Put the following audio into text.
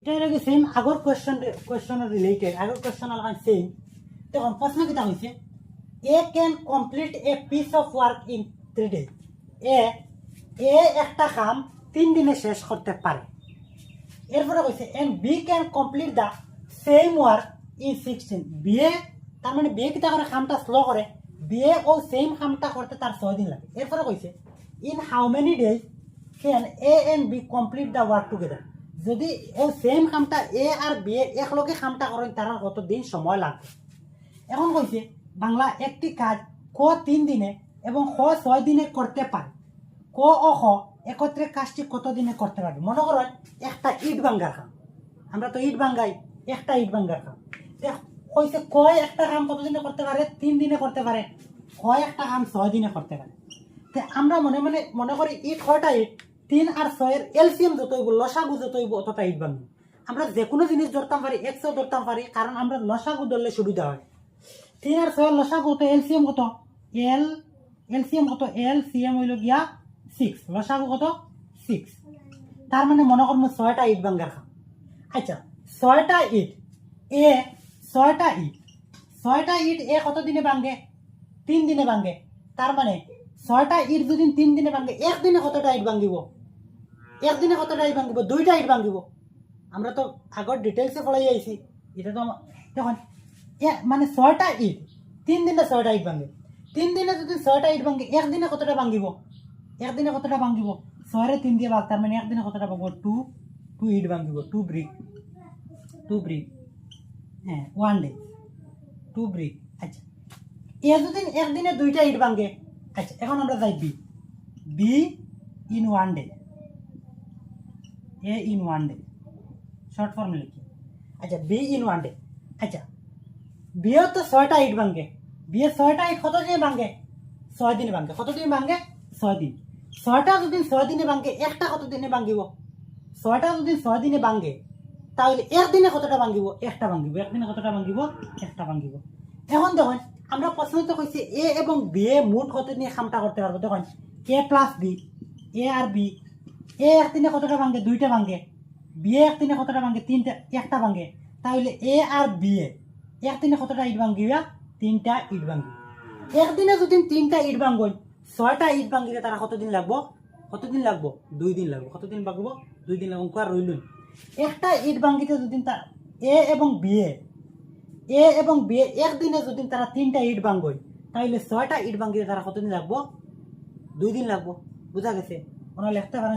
এটা লাগে সেম আগর কোয়েশ্চন রিলেটেড আগর কোয়েশ্চন আলাদা সেম দেখুন প্রশ্ন কিটা হয়েছে A can complete a piece of work in 3 days A A একটা কাম 3 দিনে শেষ করতে পারে এরপরে কইছে and B can complete the same work in 16 B A তার মানে বি কিটা করে কামটা স্লো করে বি এ ও সেম কামটা করতে তার 6 দিন লাগে এরপরে কইছে in how many days can A and B complete the work together যদি ও সেম কামটা এ আর বি একলগে কামটা করেন তার কত দিন সময় লাগবে এখন কইছে বাংলা একটি কাজ ক 3 দিনে এবং খ 6 দিনে করতে পারে ক ও খ একত্রে কাজটি কত দিনে করতে পারবে মনে করেন একটা ইট ভাঙ্গার কাম আমরা তো ইট ভাঙ্গাই একটা ইট ভাঙ্গার কাম কইছে ক একটা কাম কত দিনে করতে পারে 3 দিনে করতে পারে খ একটা কাম 6 দিনে করতে পারে তে আমরা মনে করি ইট কয়টা ইট 3 আর 6 এর এলসিএম যত হইব লসাগু যত হইব অতটা ইট ভাঙবো আমরা যে কোনো জিনিস ধরতাম পারি 100 ধরতাম পারি কারণ আমরা লসাগু ধরলে সুবিধা হয় 3 আর 6 এর লসাগু তো এলসিএম কত এলসিএম কত এলসিএম হইল গিয়া 6 লসাগু কত 6 তার মানে মনে করবো 6টা ইট ভাঙ্গার খাম আচ্ছা 6টা ইট এ 6টা ইট এ কত দিনে ভাঙ্গে 3 দিনে ভাঙ্গে তার মানে 6টা ইট যদি 3 দিনে ভাঙ্গে একদিনে কতটা ইট ভাঙ্গিব একদিনে কতটা ইট ভাঙ্গিব 2টা ইট ভাঙ্গিব আমরা তো আগর ডিটেলসে পড়াই আইছি এটা তো দেখুন মানে 6টা ইট 3 দিনে 6টা ইট ভাঙ্গে 3 দিনে যদি 6টা ইট ভাঙ্গে একদিনে কতটা ভাঙ্গিব একদিনে কতটা ভাঙ্গিব 6 রে 3 দিয়ে ভাগ তার মানে একদিনে কতটা ভাঙব 2 ইট ভাঙ্গিব 2 ব্রিক হ্যাঁ 1 ডে 2 ব্রিক আচ্ছা এ যদি একদিনে 2টা ইট ভাঙ্গে আচ্ছা এখন আমরা যাই be in 1 day A in 1 day short ফর্মে লিখি আচ্ছা বি ইন 1 ডে আচ্ছা বিও তো 6টা ইট ভাঙ্গে বিয়ে 6টা ইট কত দিনে ভাঙ্গে 6 দিনে ভাঙ্গে কত দিনে ভাঙ্গে 6 দিন 6টা যদি 6 দিনে ভাঙ্গে একটা কত দিনে ভাঙ্গিব 6টা যদি 6 দিনে ভাঙ্গে তাহলে একদিনে কতটা ভাঙ্গিব একটা ভাঙ্গিব একদিনে কতটা ভাঙ্গিব একটা ভাঙ্গিব এখন দেখুন আমরা প্রশ্নতে কইছি এ এবং বি এ মোট কত নিয়ে কামটা করতে পারবো দেখুন এ plus B A R B A একদিনে কতটা ভাঙ্গে 2টা ভাঙ্গে বি এ একদিনে কতটা ভাঙ্গে 3টা একটা ভাঙ্গে তাহলে এ আর বি এ একদিনে কতটা ইট ভাঙ্গিবা 3টা ইট ভাঙ্গি একদিনে যদি 3টা ইট ভাঙ্গন 6টা ইট ভাঙ্গিলে তারা কতদিন লাগবো 2 দিন লাগবো কতদিন লাগবো 2 দিন লাগবো আর রইলুন একটা ইট ভাঙ্গিতে যদি তার এ এবং বি একদিনে যদি তারা 3টা ইট ভাঙ্গই তাহলে 6টা ইট ভাঙ্গিলে তারা কতদিন লাগবো 2 দিন লাগবো বুঝা গেছে ওনারা লিখতে পারেন